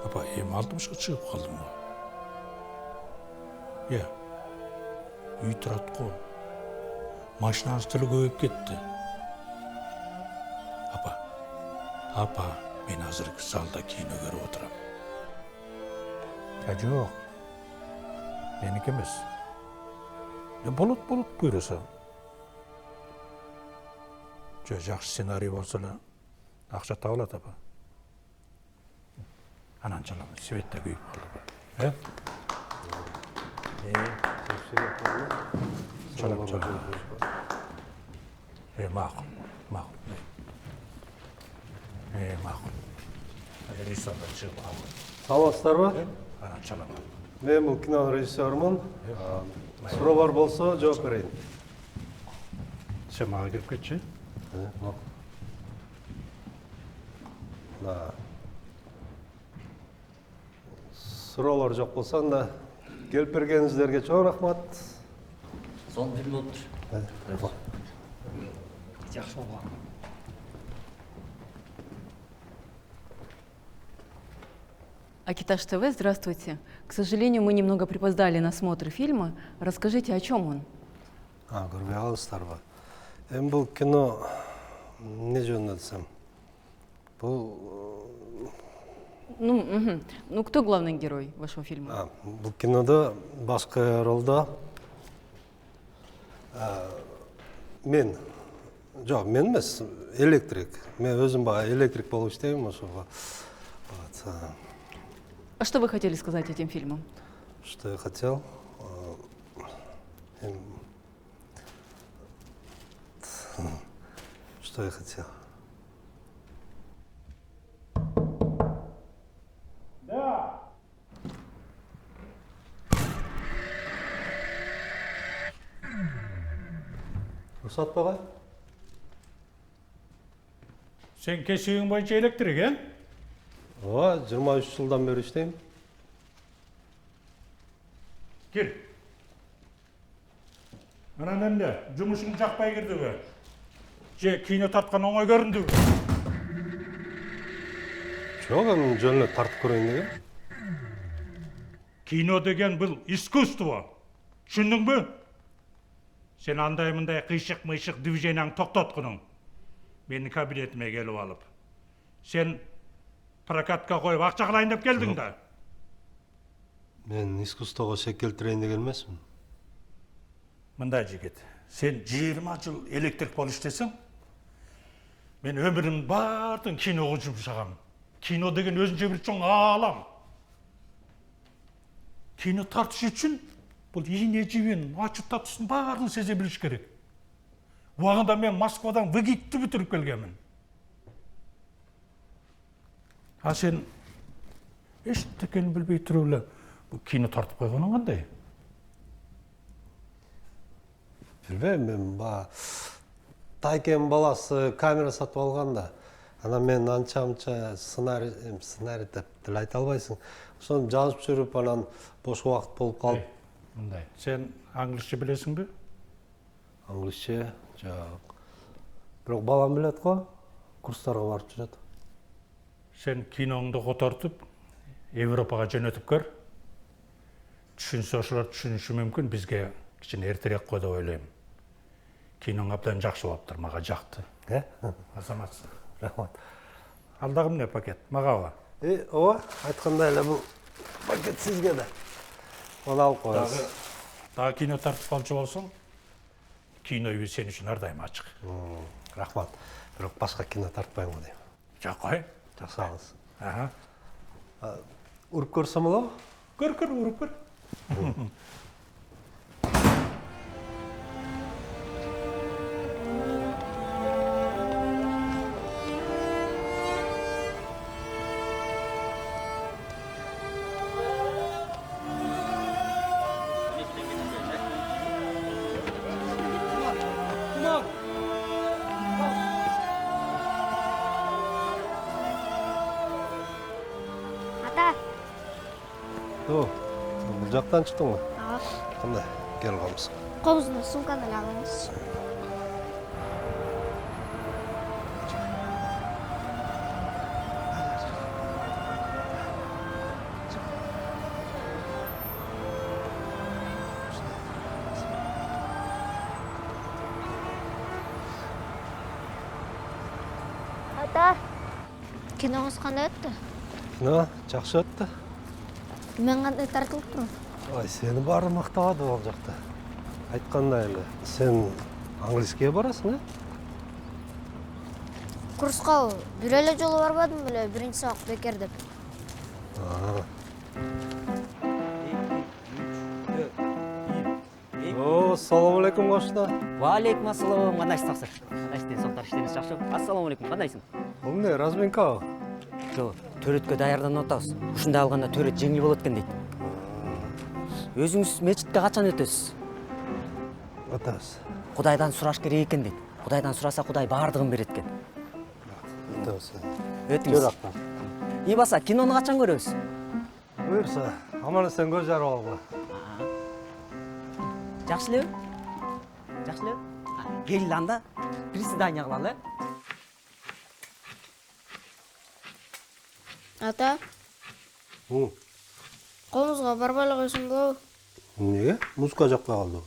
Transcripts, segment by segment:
Апа, 60-ға шығып қалдым ғой. Үй тұрады ғой. Машинаңыз тілі көбейіп кетті. Апа, мен азырғы залда кино көріп отырам. Жоқ, менікі емес. Болот көресің. Жақсы сценарий болса, ақша табылады, апа. Анан жаламын, светті күйіп қалды. Çalam. Ma'qul. Ma'qul. Rejissyordan chiqib oldi. Саламатсыздарбы? Ana çalam. Мен бұл кино режиссермын. Сұраулар болса, жооп берейин. Sen mağa girip ketçi. Сұраулар жоқ болса, анда келіп бергеніңіздерге чоң рахмат. Son film olmuş. Жақсы болған. Акиташ ТВ, здравствуйте. К сожалению, мы немного припоздали на смотр фильма. Расскажите, о чем он? Көрбей қалыстарбы. Бұл кино не жөнінде десем? Бұл Ну, кто главный герой вашего фильма? Бұл кинода башқа ролда мен емес, электрик. Мен өзім электрик болып істеймін ошоға. А что вы хотели сказать этим фильмом? Что я хотел? Что я хотел? Да. Рұқсат баға? Sen кесігің бойынша электрик, 23 жылдан бері істеймін. Кел. Анан эмне, жұмышың жақпай кірді. Же кино тартқан оңай көрінді. Жоқ, жөніне тартып көрейін деген. Кино деген бұл искусство. Шүндің бі? Сен андай-мындай қишық-мыйшық движенияң тоқтатқының. Мені кабинетіме келіп алып. Сен прокатқа қойып ақша қылайын деп келдің да. Мен искусствоға шек келтірейін деген емеспін. Мындай жігіт, сен 20 жыл электрик болып істесің, мен өмірім бардың киноға жұмсағам. Кино деген өзінше бір чоң алам. Кино тартыш үшін бұл ине жібен, ачы татысын барын сезе біліш керек. Уағында мен Москвадан ВГИКті бүтіріп келгенмін. А сен ештеңені білбей тұрулы бұл кино тартып қойғаның қандай? Білбеймін, мен Тайкен баласы камера сатып алғанда. Ана мен анша-мұнша сценарий деп тіл айта албайсың. Соны жазып жүріп, анан бош уақыт болып қалып. Мындай. Сен англисше білесің бе? Англисше жоқ. Бірақ балам біледі ғой, курстарға барып жүреді. Сен киноңды қотартып, Европаға жөнөтіп көр. Түшінсе ошолар түшүнүшү мүмкүн, бизге кичине эртерээк кой деп ойлойм. Киноң абдан жакшы болуптур, мага жакты. Азаматсың. Рахмат. Алдагы эмне пакет? Магабы? Ооба, айткандай эле бул пакет сизге да. Оны алып коесуз. Дагы кино тартып калчу болсоң, кино үйү сен үчүн ар дайым ачык. Рахмат. Бирок башка кино тартпайм го дейм. Жок кой. Жакшы алыңыз. Уруп көрсөм болобу? Көр, уруп көр. Бұл жақтан шықтың ғой? Қандай? Кел қалмыз. Қолыңызда сумканы алыңыз. Ата, киноңыз қандай өтті? Кино жақсы өтті. Мен қандай тартылып тұрмын? Ай, сені бары мақтавады ол жақта. Айтқандай әлі, сен английскіге барасың, Курсқа бір әлі жолы барбадым біле, бірінші сабақ бекер деп. О, салам алейкум қошына. Валейкум ассалам, қандайсың тақсыр? Қандайсың денсаулықтар, іштеңіз жақсы? Ассалам алейкум, қандайсың? Бұл не, разминка? Жо, төретке даярданып атабыз. Ушундай алганда төрет жеңил болот экен дейт. Өзүңүз мечитке качан өтөсүз? Өтөбүз. Кудайдан сураш керек экен дейт. Кудайдан сураса Кудай баардыгын берет экен. Өтөбүз. Өтүңүз. рахмат. И баса, кинону качан көрөбүз? Бұйырса, аман сен көз жарып алға. Жакшы элеби? Жакшы элеби? Кел анда, приседание кылалы. Ата, қолыңызға барбайлы қойсын болу. Неге? Музыка жаққа қалды.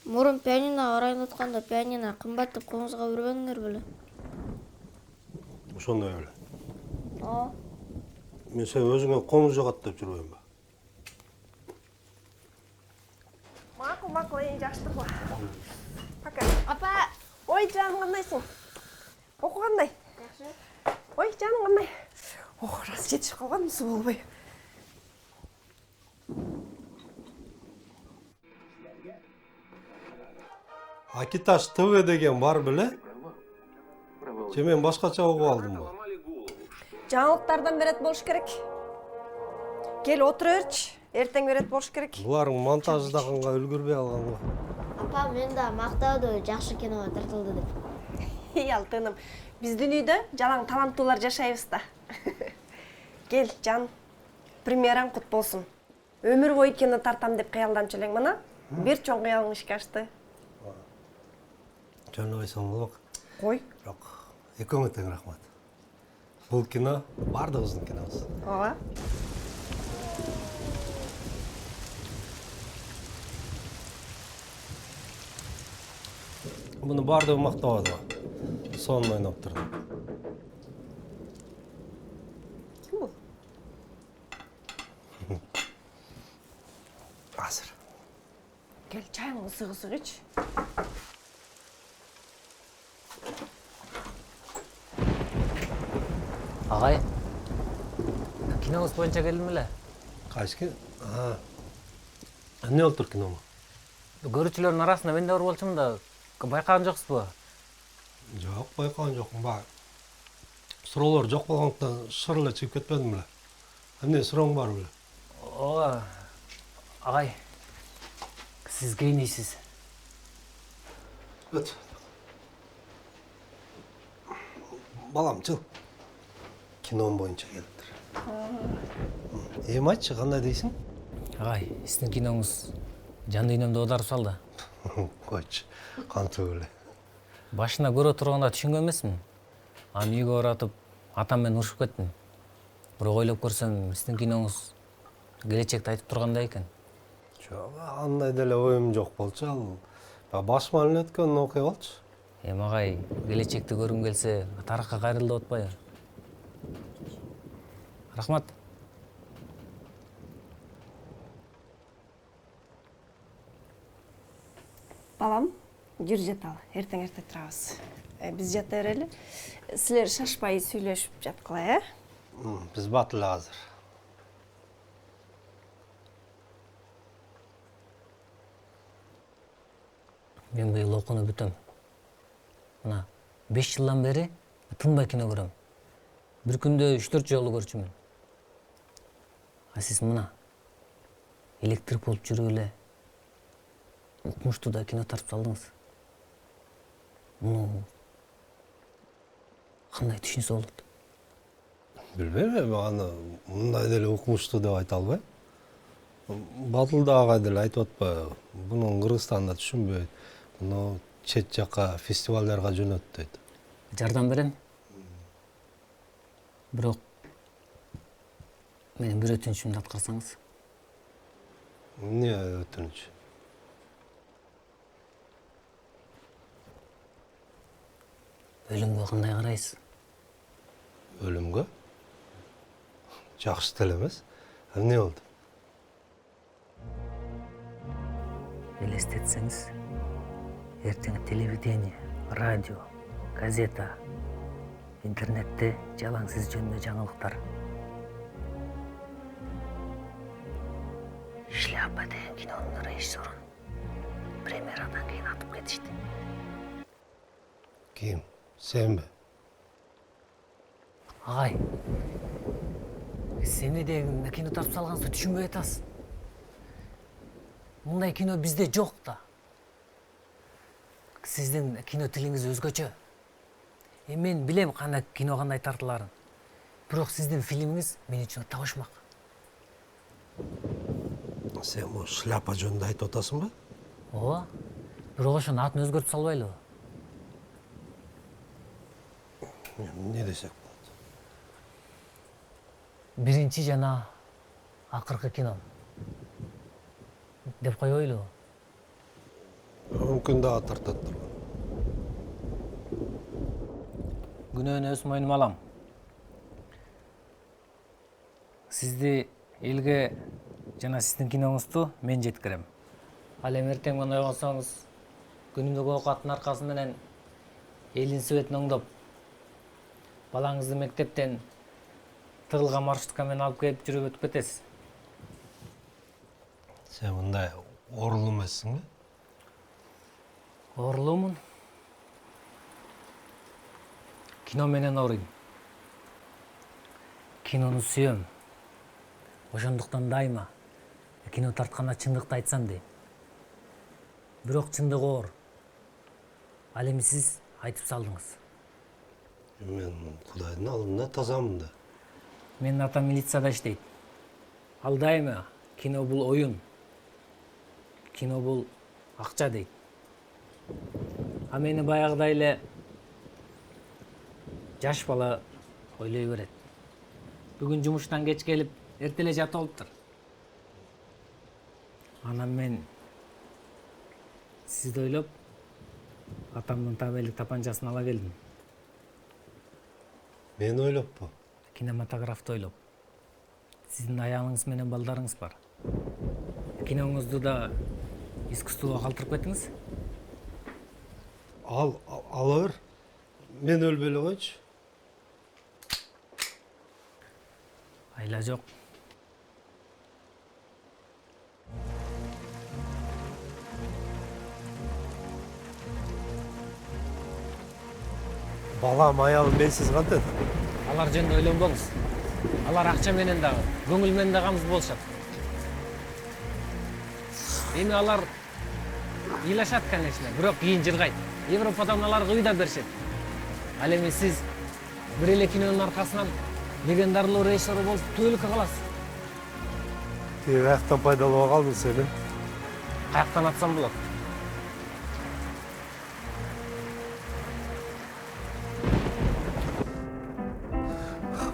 Мұрын пианино арайын отқанда пианино қымбат деп қолыңызға өрбеңдер біле. Сондай әлі. Мен сен өзіңе қомыз жағат деп жүрбейм ба? Мақұл, ең жақшылық ба. Пока. Апа! Ой, жаным қандайсың? Оқу қандай? Жақсы. Ой, жаным қандай? Рас жетішіп қалған мұсы болбай. Акиташ ТВ деген бар біле? Же мен басқаша оқып алдым ба? Жаңалықтардан берет болуш керек. Кел отыр өрч, ертең берет болуш керек. Бұларың монтаждағанға үлгірбей алған ғой. Апа, мен да мақтауды жақсы киноға тартылды деп. Ей, алтыным, біз дүниеде жалаң таланттуулар жашайбыз да. Кел, жан, премьераң құт болсын. Өмір бойы кино тартам деп қиялдан чөлең мана. Бір чоң қиялың ішке ашты. Жөн ойсан болық. Қой. Жоқ, екеуіңе тең рахмат. Бұл кино бардығыздың киносы. Ооба. Бұны бардығы мақтауады ғой. Соның ойнап тұрдым. Кім бұл? Азыр. Кел, чайың ысық-ысық іч. Ағай, киноңыз бойынша келдім біле? Қайсы? Не отыр кино ма? Көрүүчүлөрдүн арасында мен де бар болчумун да, байкаган жоксуз бу? Жоқ, байқаған жоқпын ба. Сұраулар жоқ болғандықтан шырылы чиіп кетпедім біле. Әмне сұрауың бар біле? Ооба, ағай, сиз гейнийсиз. Өт. Балам, жыл. Киноң бойынша келіптір. Айтшы, қандай дейсің? Ағай, сіздің киноңыз жан дүйнөмдү аударып салды. Қойшы, қанты өлі. Башына көрө турганда түшүнгөн эмесмин. Аны үйгө баратып, атам менен урушуп кеттим. Бирок ойлоп көрсөм, сиздин киноңуз келечекти айтып тургандай экен. Жоқ, андай деле ойым жоқ болчу, ал башыман эле өткөн окуя болчу. Эми ағай, келечекти көргүм келсе, тарыхка кайрылды отпайбы? Рахмат. Балам, жүр жаталы, ертең ерте тұрабыз. Біз жата берелі. Сілер шашпай сүйлөшүп жатқылай, Біз батылы азыр. Мен быйыл окууну бүтөм. Мына 5 жылдан бери тынбай кино көрөм. Бир күндө 3-4 жолу көрчүмүн. А сиз мына электрик болуп жүрүп эле укмуштуу да кино тартып салдыңыз. Муну кандай түшүнсө болот? Билбейм, аны мындай деле укмуштуу деп айта албайм. Батылда агай деле айтып атпайбы? Бунун Кыргызстанда түшүнбөйт. Муну чет жака фестивалдарга жөнөт дейт. Жардам берем. Бирок менин бир өтүнүчүмдү аткарсаңыз. Не өтүнүч? Өлүмгө кандай карайсыз? Өлімге? Жақсы телемес. Не болды? Елестетсеңіз, ертеңі телевидение, радио, газета, интернетте жалаңсыз жөнінде жаңалықтар. Шляпа деген кинонун режиссерун премьерадан кейін атып кетишти. Ким? Сен бе? Ағай, сені деген кино тартып салғансыз түшінбей атасыз. Мындай кино бізде жоқ та. Сіздің кино тіліңіз өзгөчө. Мен білем қандай кино қандай тартыларын. Бирок сіздің фильміңіз мен үчүн табышмак. Сен бұл шляпа жөнінде айтып отасың ба? Ооба. Бирок ошонун атын өзгөртүп салбайлыбы? Не десек болады? Биринчи жана акыркы кино деп коелу. Мүмкін дағы тартат тұрған. Күнөөнү өз мойнума алам. Сизди элге жана сиздин киноңузду мен жеткирем. Ал эми эртең менен ойгонсоңуз, күнүмдүк оокаттын аркасы менен элдин себетин оңдоп, балаңызды мектептен тыгылган маршрутка менен алып келип жүрүп өтүп кетесиз. Сен мындай орлуу эмессиң бе? Орлуумун. Кино менен орuyм. Кинону сүйөм. Ошондуктан дайыма кино тартканда чындыкты айтсам дейм. Бирок чындык оор. Ал эми сиз айтып салдыңыз. Мен Кудайдын алдында тазамын да. Менин атам милицияда иштейт. Ал дайыма кино бул оюн. Кино бул акча дейт. А мени баягыдай эле жаш бала ойлой берет. Бүгүн жумуштан кеч келип, эртеле жатып алыптыр. Анан мен сизди ойлоп, атамдын табелик тапанчасын ала келдим. Мен ойлоппу. Кинематографты ойлоп. Сиздин аялыңыз менен балдарыңыз бар. Киноңузду да искусствого калтырып кеттиңиз. Ала бер. Мен өлбөй эле койчу. Айла жок. Балам, аялым менсиз кантет? Алар жөнүндө ойлонбоңуз. Алар акча менен дагы, көңүл менен дагы камсыз болушат. Эми алар ыйлашат, конечно, бирок кийин жыргайт. Европадан аларга үй да беришет. Ал эми сиз бир эле кинонун аркасынан легендарлуу режиссер болуп түбөлүккө каласыз. Каяктан пайдаланып калдың сени? Каяктан атсам болот?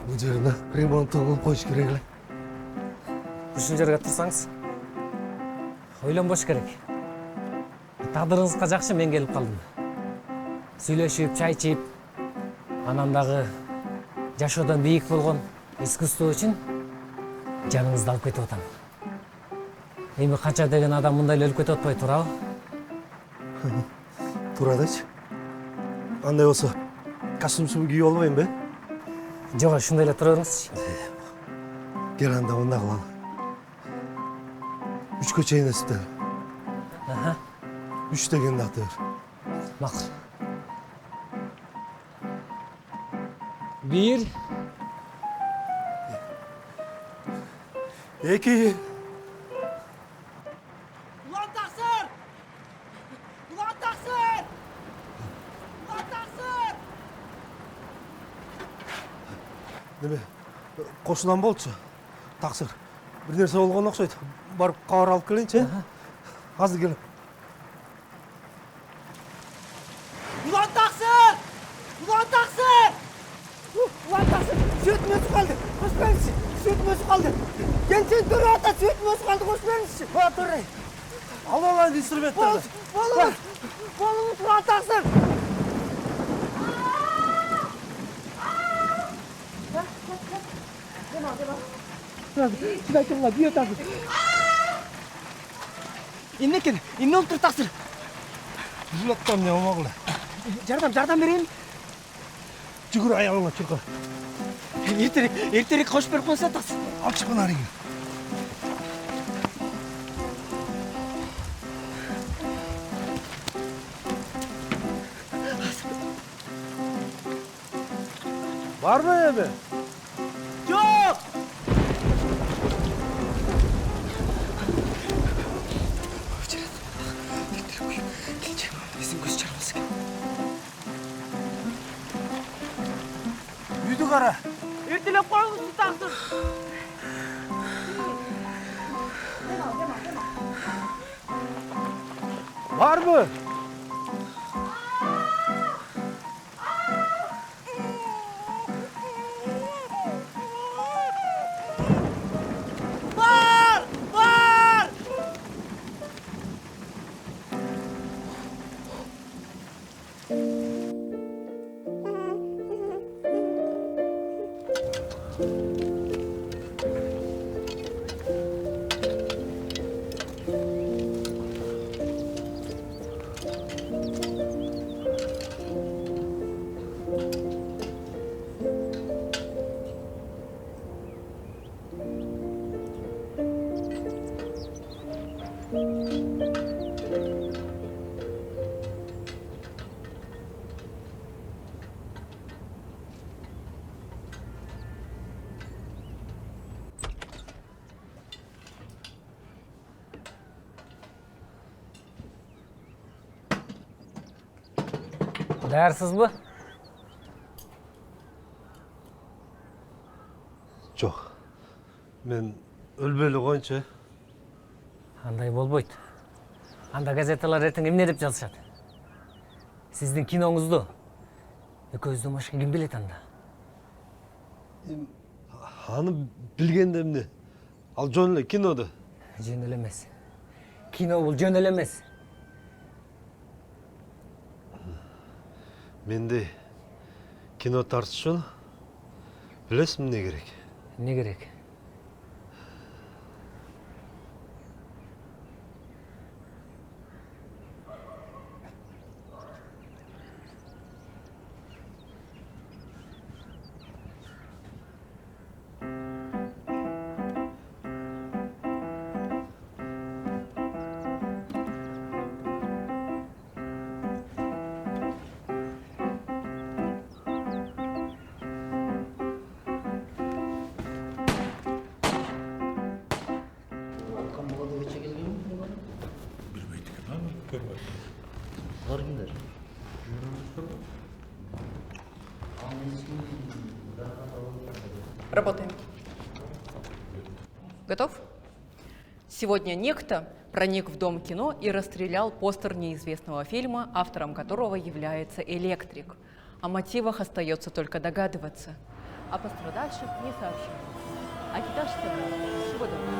Бул жерине ремонт кылып коюш керек эле. Ушул жерге турсаңыз, ойлонбош керек. Тагдырыңызга жакшы мен келип калдым. Сүйлөшүп, чай ичип, анан дагы жашоодон бийик болгон искусство үчүн жаныңызды алып кетип атам. Эми канча деген адам мындай эле өлүп кетип атпай турабы? Тура дечи. Андай болсо, костюм кийип албайм бе? Жок, ушундай эле тура бериңизчи. Кел анда мындай кылалы. 3-кө чейин эсептели. 3 дегенди аты бер. Макул. 1 2 Ulan taksir! Ulan taksir! Ulan taksir! Неме? Кошунан болчу. Таксыр. Бир нерсе болгон окшойт. Барып кабар алып келейинчи. Азыр келем. Ulan taksir! Ulan taksir! Ulan taksir! Sütüm özü kaldı. Hoş geldiniz. Sütüm özü kaldı. Gençin duru ata sütüm özü kaldı. Hoş geldiniz. Otur. Al lan instrumentlerdi. Bolumuz ulan taksir! отырасың? Шын айтамын, бүй отырасың. Эмне экен? Эмне болуп туруп тақсыр? Жүлөттөн не болмогула. Жардам берейин. Жүгүр аялыңа чурка. Эртерээк кош берип койсо тақсыр. Ал чыкын арыгы. Барбы эми? Жоқ! Үйдү кара. Эртелеп қойыңыз тақсыр. Барбы? Бар! Даярсызбы? Жок. Мен өлбөлү коюнчу. Андай болбойт. Анда газеталар эртең эмне деп жазышат? Сиздин киноңузду экөөбүздөн башка ким билет анда? Аны билгенде эмне? Ал жөн эле киноду. Жөн эле эмес. Кино бул жөн эле эмес. Менде кино тартышын билесиң эмне керек? Эмне керек? Работаем. Готов? Сегодня некто проник в Дом кино и расстрелял постер неизвестного фильма, автором которого является Электрик. О мотивах остается только догадываться. О пострадавших не сообщают. Акиташ, всего доброго.